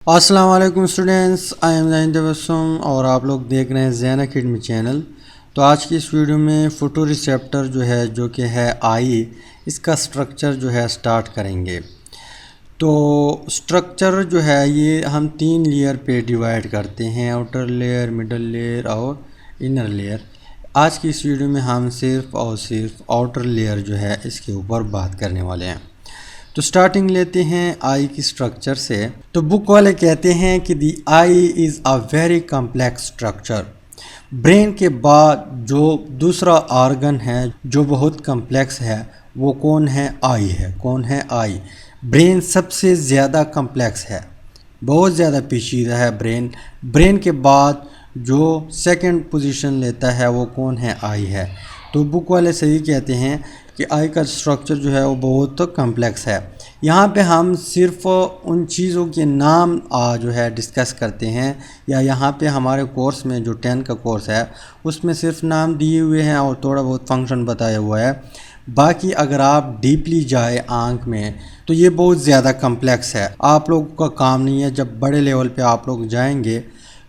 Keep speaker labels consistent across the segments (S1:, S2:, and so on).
S1: अस्सलाम वालेकुम students, I am ज़ैन तबस्सुम और आप लोग देख रहे हैं ज़ैन अकेडमी चैनल। तो आज की इस वीडियो में फोटो रिसेप्टर जो कि है आई, इसका स्ट्रक्चर स्टार्ट करेंगे। तो स्ट्रक्चर ये हम 3 लेयर पे डिवाइड करते हैं, आउटर लेयर, मिडल लेयर और इनर लेयर। आज की इस वीडियो में हम सिर्फ और सिर्फ आउटर लेयर इसके ऊपर बात करने वाले हैं। तो स्टार्टिंग लेते हैं आई की स्ट्रक्चर से। तो बुक वाले कहते हैं कि the eye is a very complex structure. Brain के बाद जो दूसरा ऑर्गन है जो बहुत कम्प्लेक्स है वो कौन है? आई है। कौन है? आई। ब्रेन सबसे ज़्यादा कम्प्लेक्स है, बहुत ज़्यादा पेचीदा है ब्रेन। ब्रेन के बाद जो सेकंड पोजीशन लेता है वो कौन है? आई है। तो बुक वाले सही कहते हैं कि आई का स्ट्रक्चर वो बहुत कम्प्लेक्स है। यहाँ पे हम सिर्फ उन चीज़ों के नाम डिस्कस करते हैं, या यहाँ पे हमारे कोर्स में जो 10 का कोर्स है उसमें सिर्फ नाम दिए हुए हैं और थोड़ा बहुत फंक्शन बताया हुआ है। बाकी अगर आप डीपली जाए आंख में तो ये बहुत ज़्यादा कम्प्लेक्स है। आप लोगों का काम नहीं है, जब बड़े लेवल पे आप लोग जाएंगे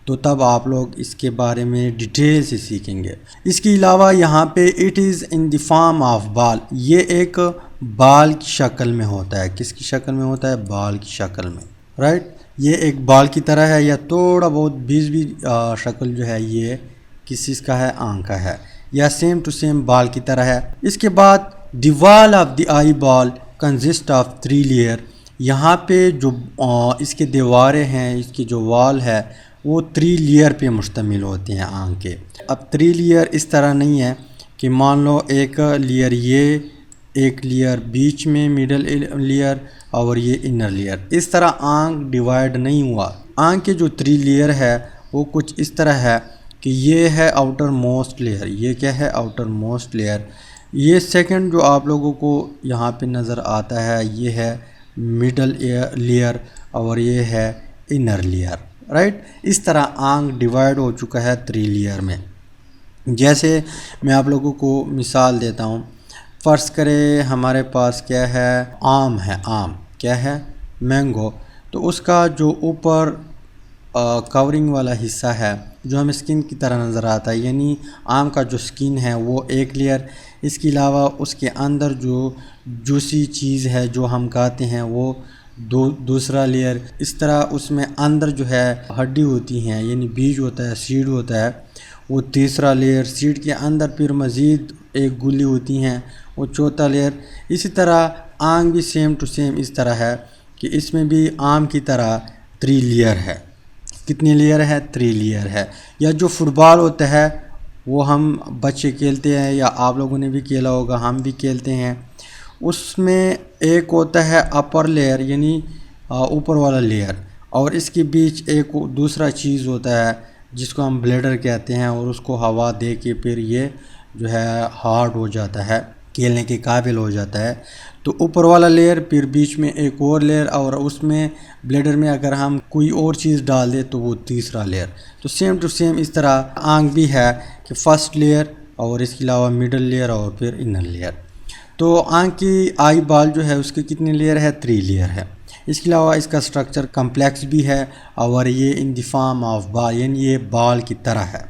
S1: तो तब आप लोग इसके बारे में डिटेल से सीखेंगे। इसके अलावा यहाँ पे it is in the form of ball, ये एक बाल की शक्ल में होता है। किसकी शक्ल में होता है? बाल की शक्ल में, राइट। ये एक बाल की तरह है, या थोड़ा बहुत बीच भी शक्ल ये किस चीज़ का है? आंख का है, या सेम टू सेम बाल की तरह है। इसके बाद the wall of the eye ball consist of 3 layer. यहाँ पे जो इसके दीवारें हैं, इसकी जो वॉल है वो 3 लेयर पे मुश्तमिल होते हैं आंख के। अब 3 लेयर इस तरह नहीं है कि मान लो एक लेयर एक लेयर बीच में, मिडल लेयर और ये इनर लेयर। इस तरह आंख डिवाइड नहीं हुआ। आंख के जो 3 लेयर है वो कुछ इस तरह है कि ये है आउटर मोस्ट लेयर। ये क्या है? Outer most layer. ये सेकंड जो आप लोगों को यहाँ पे नज़र आता है ये है मिडल लेयर और ये है इनर लेयर, राइट। इस तरह आंख डिवाइड हो चुका है 3 लेयर में। जैसे मैं आप लोगों को मिसाल देता हूँ। फ़र्ज़ करें हमारे पास क्या है? आम है। आम क्या है? मैंगो। तो उसका जो ऊपर कवरिंग वाला हिस्सा है जो हमें स्किन की तरह नज़र आता है, यानी आम का जो स्किन है वो एक लेयर। इसके अलावा उसके अंदर जो जूसी चीज़ है जो हम खाते हैं वो दूसरा लेयर। इस तरह उसमें अंदर हड्डी होती हैं, यानी बीज होता है, सीड होता है, वो तीसरा लेयर। सीड के अंदर फिर मज़ीद एक गुल्ली होती हैं, वो चौथा लेयर। इसी तरह आंख भी सेम टू सेम इस तरह है कि इसमें भी आम की तरह 3 लेयर है। कितने लेयर है? 3 लेयर है। या जो फुटबॉल होता है वो हम बच्चे खेलते हैं, या आप लोगों ने भी खेला होगा, हम भी खेलते हैं। उसमें एक होता है अपर लेयर, यानी ऊपर वाला लेयर, और इसके बीच एक दूसरा चीज़ होता है जिसको हम ब्लेडर कहते हैं, और उसको हवा दे के फिर ये हार्ड हो जाता है, खेलने के काबिल हो जाता है। तो ऊपर वाला लेयर, फिर बीच में एक और लेयर, और उसमें ब्लेडर में अगर हम कोई और चीज़ डाल दें तो वो तीसरा लेयर। तो सेम टू सेम इस तरह आंख भी है कि फर्स्ट लेयर और इसके अलावा मिडल लेयर और फिर इनर लेयर। तो आंख की आई बॉल उसके कितने लेयर है? 3 लेयर है। इसके अलावा इसका स्ट्रक्चर कम्प्लेक्स भी है और ये in the form of ball, यानी ये बॉल की तरह है।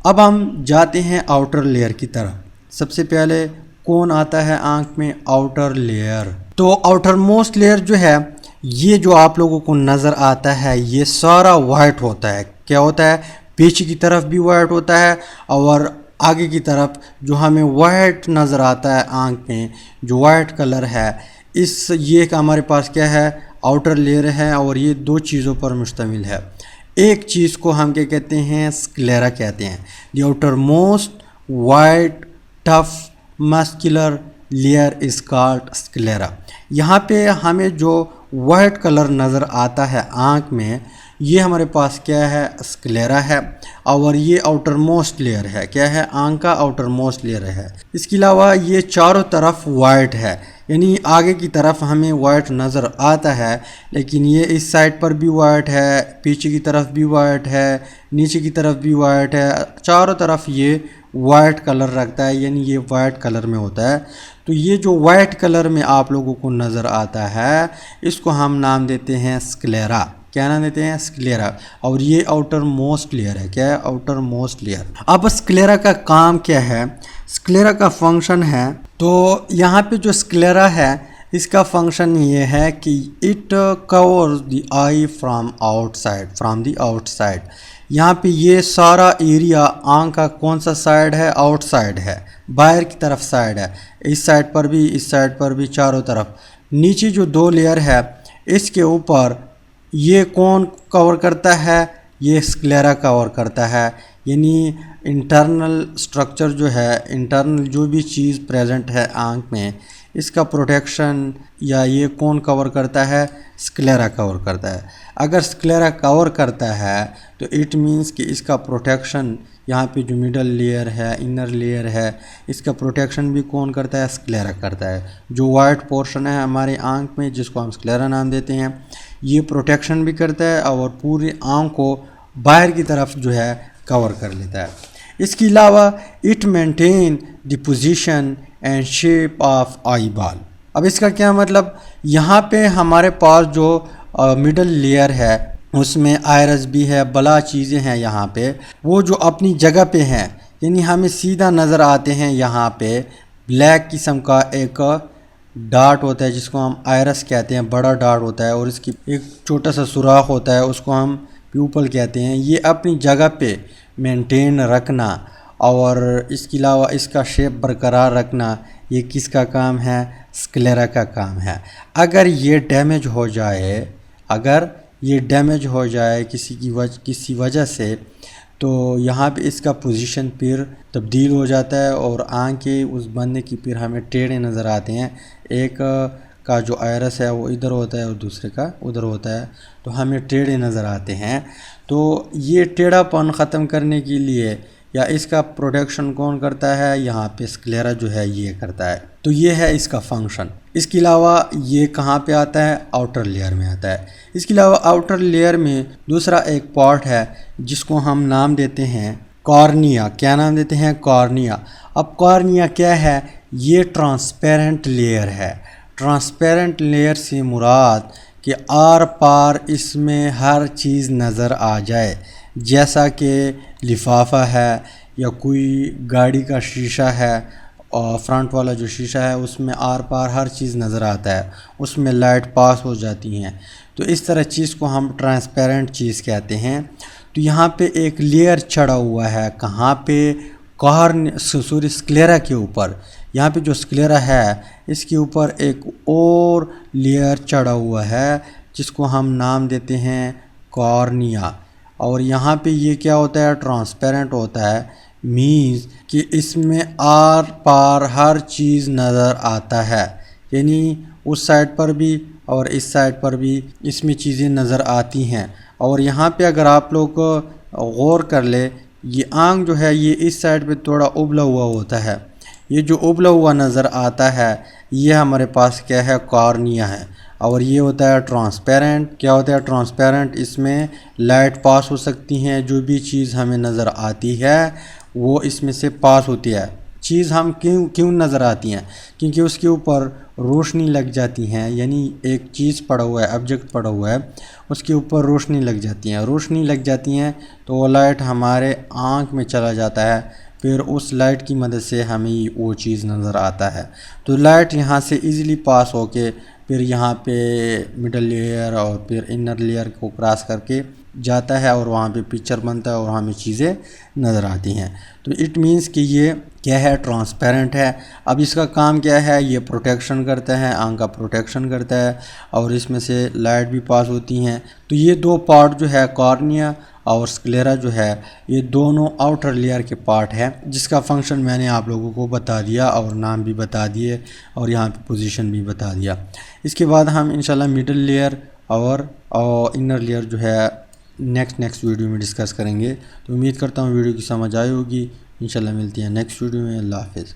S1: अब हम जाते हैं आउटर लेयर की तरफ। सबसे पहले कौन आता है आंख में? Outer layer. तो आउटर मोस्ट लेयर ये जो आप लोगों को नज़र आता है ये सारा वाइट होता है। क्या होता है? पीछे की तरफ भी वाइट होता है और आगे की तरफ जो हमें वाइट नज़र आता है आंख में, जो वाइट कलर है, ये का हमारे पास क्या है? आउटर लेयर है, और ये 2 चीज़ों पर मुश्तमिल है। एक चीज़ को हम क्या कहते हैं? स्क्लेरा कहते हैं। The outer most white tough muscular layer is called sclera. यहाँ पे हमें जो वाइट कलर नज़र आता है आँख में, ये हमारे पास क्या है? स्क्लेरा है, और ये आउटर मोस्ट लेयर है। क्या है? आंख का आउटर मोस्ट लेयर है। इसके अलावा ये चारों तरफ वाइट है, यानी आगे की तरफ हमें वाइट नज़र आता है, लेकिन ये इस साइड पर भी वाइट है, पीछे की तरफ भी वाइट है, नीचे की तरफ भी वाइट है, चारों तरफ ये वाइट कलर रखता है, यानी ये वाइट कलर में होता है। तो ये जो वाइट कलर में आप लोगों को नज़र आता है इसको हम नाम देते हैं स्क्लेरा। क्या नाम देते हैं, स्क्लेरा। और ये आउटर मोस्ट लेयर है, क्या है, आउटर मोस्ट लेयर। अब स्क्लेरा का काम क्या है, स्क्लेरा का फंक्शन है, तो यहाँ पे जो स्क्लेरा है इसका फंक्शन ये है कि it covers the I from the outside. यहाँ पे ये सारा एरिया आंख का कौन सा साइड है, आउटसाइड है, बाहर की तरफ साइड है, इस साइड पर भी, इस साइड पर भी, चारों तरफ। नीचे जो 2 लेयर है इसके ऊपर ये कौन कवर करता है, ये स्क्लेरा कवर करता है। यानी इंटरनल स्ट्रक्चर जो है, इंटरनल जो भी चीज़ प्रेजेंट है आंख में, इसका प्रोटेक्शन या ये कौन कवर करता है, स्क्लेरा कवर करता है। अगर स्क्लेरा कवर करता है तो इट मीन्स कि इसका प्रोटेक्शन यहाँ पे जो मिडल लेयर है, इनर लेयर है, इसका प्रोटेक्शन भी कौन करता है, स्क्लेरा करता है। जो वाइट पोर्शन है हमारे आंख में जिसको हम स्क्लेरा नाम देते हैं, ये प्रोटेक्शन भी करता है और पूरी आंख को बाहर की तरफ जो है कवर कर लेता है। इसके अलावा it maintain the position and shape of eye ball. अब इसका क्या मतलब, यहाँ पे हमारे पास जो मिडल लेयर है उसमें आयरस भी है, बला चीज़ें हैं यहाँ पे, वो जो अपनी जगह पे हैं, यानी हमें सीधा नज़र आते हैं। यहाँ पे ब्लैक किस्म का एक डार्ट होता है जिसको हम आयरस कहते हैं, बड़ा डार्ट होता है, और इसकी एक छोटा सा सुराख होता है उसको हम प्यूपल कहते हैं। ये अपनी जगह पे मेंटेन रखना और इसके अलावा इसका शेप बरकरार रखना, ये किसका काम है, स्क्लेरा का काम है। अगर ये डैमेज हो जाए, अगर ये डैमेज हो जाए किसी वजह से, तो यहाँ पे इसका पोजीशन फिर तब्दील हो जाता है और आंखें उस बंदे की फिर हमें टेढ़े नज़र आते हैं। एक का जो आयरस है वो इधर होता है और दूसरे का उधर होता है, तो हमें टेढ़े नज़र आते हैं। तो ये टेढ़ापन ख़त्म करने के लिए या इसका प्रोटेक्शन कौन करता है, यहाँ पे स्क्लेरा जो है ये करता है। तो ये है इसका फंक्शन। इसके अलावा ये कहाँ पे आता है, आउटर लेयर में आता है। इसके अलावा आउटर लेयर में दूसरा एक पार्ट है जिसको हम नाम देते हैं कॉर्निया। क्या नाम देते हैं, कॉर्निया। अब कॉर्निया क्या है, ये ट्रांसपेरेंट लेयर है। ट्रांसपेरेंट लेयर से मुराद कि आर पार इसमें हर चीज़ नज़र आ जाए, जैसा कि लिफाफा है या कोई गाड़ी का शीशा है और फ्रंट वाला जो शीशा है उसमें आर पार हर चीज़ नज़र आता है, उसमें लाइट पास हो जाती हैं। तो इस तरह चीज़ को हम ट्रांसपेरेंट चीज़ कहते हैं। तो यहाँ पे एक लेयर चढ़ा हुआ है, कहाँ पे, स्क्लेरा के ऊपर। यहाँ पे जो स्क्लेरा है इसके ऊपर एक और लेयर चढ़ा हुआ है जिसको हम नाम देते हैं कॉर्निया। और यहाँ पे ये क्या होता है, ट्रांसपेरेंट होता है, मीन्स कि इसमें आर पार हर चीज़ नज़र आता है। यानी उस साइड पर भी और इस साइड पर भी इसमें चीज़ें नज़र आती हैं। और यहाँ पे अगर आप लोग गौर कर ले, ये आंख जो है ये इस साइड पे थोड़ा उबला हुआ होता है, ये जो उबला हुआ नज़र आता है ये हमारे पास क्या है, कॉर्निया है। और ये होता है ट्रांसपेरेंट। क्या होता है, ट्रांसपेरेंट। इसमें लाइट पास हो सकती हैं, जो भी चीज़ हमें नज़र आती है वो इसमें से पास होती है। चीज़ हम क्यों नज़र आती हैं, क्योंकि उसके ऊपर रोशनी लग जाती हैं। यानी एक चीज़ पड़ा हुआ है, ऑब्जेक्ट पड़ा हुआ है, उसके ऊपर रोशनी लग जाती है। रोशनी लग जाती हैं तो वो लाइट हमारे आँख में चला जाता है, फिर उस लाइट की मदद से हमें वो चीज़ नज़र आता है। तो लाइट यहाँ से इजीली पास होके फिर यहाँ पे मिडल लेयर और फिर इनर लेयर को क्रॉस करके जाता है और वहाँ पे पिक्चर बनता है और हमें चीज़ें नज़र आती हैं। तो इट मीन्स कि ये क्या है, ट्रांसपेरेंट है। अब इसका काम क्या है, ये प्रोटेक्शन करता है, आंख का प्रोटेक्शन करता है और इसमें से लाइट भी पास होती हैं। तो ये दो पार्ट जो है, कॉर्निया और स्क्लेरा जो है, ये दोनों आउटर लेयर के पार्ट है, जिसका फंक्शन मैंने आप लोगों को बता दिया और नाम भी बता दिए और यहाँ पे पोजीशन भी बता दिया। इसके बाद हम इंशाल्लाह मिडल लेयर और इनर लेयर जो है नेक्स्ट वीडियो में डिस्कस करेंगे। तो उम्मीद करता हूँ वीडियो की समझ आई होगी। इंशाल्लाह मिलती है नेक्स्ट वीडियो में। अल्लाह हाफ़िज़।